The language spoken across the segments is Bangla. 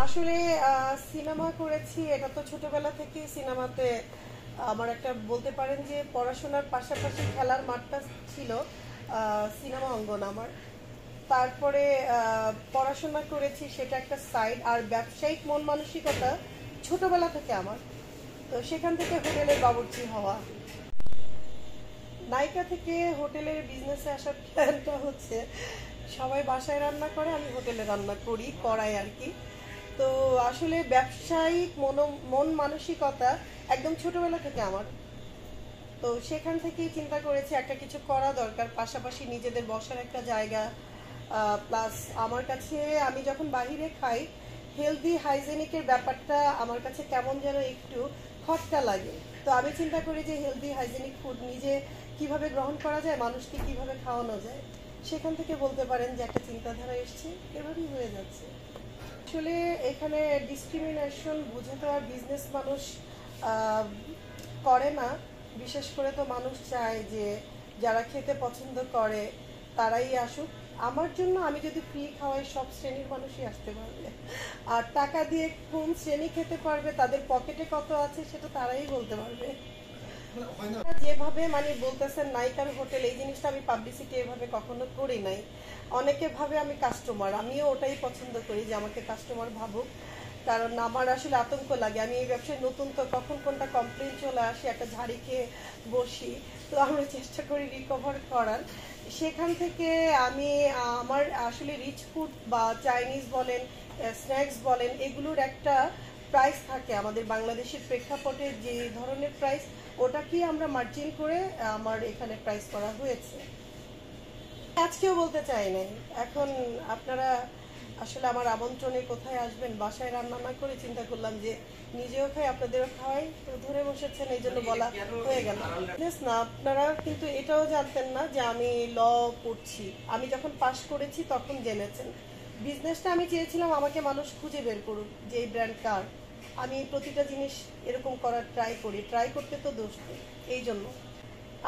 আসলে সিনেমা করেছি, এটা তো ছোটবেলা থেকেই সিনেমাতে আমার একটা বলতে পারেন যে পড়াশোনার পাশাপাশি খেলার মাঠটা ছিল সিনেমা অঙ্গন আমার। তারপরে পড়াশোনা করেছি, সেটা একটা সাইড। আর ব্যবসায়িক মন মানসিকতা ছোটবেলা থেকে আমার। তো সেখান থেকে হোটেলের বাবুর্চি হওয়া। নায়িকা থেকে হোটেলের বিজনেসে আসার প্ল্যানটা হচ্ছে সবাই বাসায় রান্না করে, আমি হোটেলে রান্না করাই আর কি। তো আসলে ব্যবসায়িক মন মানসিকতা একদম ছোটবেলা থেকে আমার। তো সেখান থেকেই চিন্তা করেছি একটা কিছু করা দরকার, পাশাপাশি নিজেদের বসার একটা জায়গা। প্লাস আমার কাছে, আমি যখন বাহিরে খাই, হেলদি হাইজেনিকের ব্যাপারটা আমার কাছে কেমন যেন একটু খটকা লাগে। তো আমি চিন্তা করি যে হেলদি হাইজেনিক ফুড নিজে কিভাবে গ্রহণ করা যায়, মানুষকে কিভাবে খাওয়ানো যায়। সেখান থেকে বলতে পারেন যে একটা চিন্তাধারা এসছে, এভাবেই হয়ে যাচ্ছে। আসলে এখানে ডিসক্রিমিনেশন বুঝে তো আর বিজনেস মানুষ আহ, করে না। বিশেষ করে তো মানুষ চায় যে যারা খেতে পছন্দ করে তারাই আসুক। আমার জন্য আমি যদি ফ্রি খাওয়াই, সব শ্রেণীর মানুষই আসতে পারবে। আর টাকা দিয়ে কোন শ্রেণী খেতে পারবে, তাদের পকেটে কত আছে, সেটা তারাই বলতে পারবে। যেভাবে মানে বলতেছেন নায়িকার হোটেল, এই জিনিসটা আমি পাবলিসিটি এভাবে কখনো করি নাই। অনেকে ভাবে আমি কাস্টমার, আমিও ওটাই পছন্দ করি যে আমাকে কাস্টমার ভাবুক। কারণ আমার আসলে আতঙ্ক লাগে, আমি এই ব্যবসায় নতুন, তো কখন কোনটা কমপ্লেন চলে আসে, একটা ঝাড়ি খেয়ে বসি। তো আমরা চেষ্টা করি রিকভার করার। সেখান থেকে আমি আমার আসলে রিচ ফুড বা চাইনিজ বলেন, স্ন্যাক্স বলেন, এগুলোর একটা প্রাইস থাকে আমাদের বাংলাদেশের প্রেক্ষাপটে। যে ধরনের প্রাইস, ওটাকেই আমরা মার্জিন করে আমার এখানে প্রাইস করা হয়েছে। আজকেও বলতে চাই নাই। এখন আপনারা আসলে আমার আমন্ত্রণে কোথায় আসবেন, বাসায় রান্না না করে চিন্তা করলাম যে নিজেও খাই আপনাদেরও খাওয়াই, তো ধরে বসেছেন, এই জন্য বলা হয়ে গেল। না, আপনারা কিন্তু এটাও জানতেন না যে আমি ল পড়ছি। আমি যখন পাশ করেছি তখন জেনেছেন। বিজনেসটা আমি চেয়েছিলাম আমাকে মানুষ খুঁজে বের করুক যে এই ব্র্যান্ড কার। আমি প্রতিটা জিনিস এরকম করার ট্রাই করতে তো দোষ নেই। এই জন্য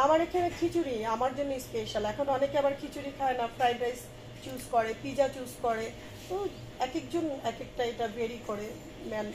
আমার এখানে খিচুড়ি আমার জন্য স্পেশাল। এখন অনেকে আবার খিচুড়ি খায় না, ফ্রাইড রাইস চুজ করে, পিজা চুজ করে। তো এক একজন এক একটা এটা ভেরি করে ম্যান।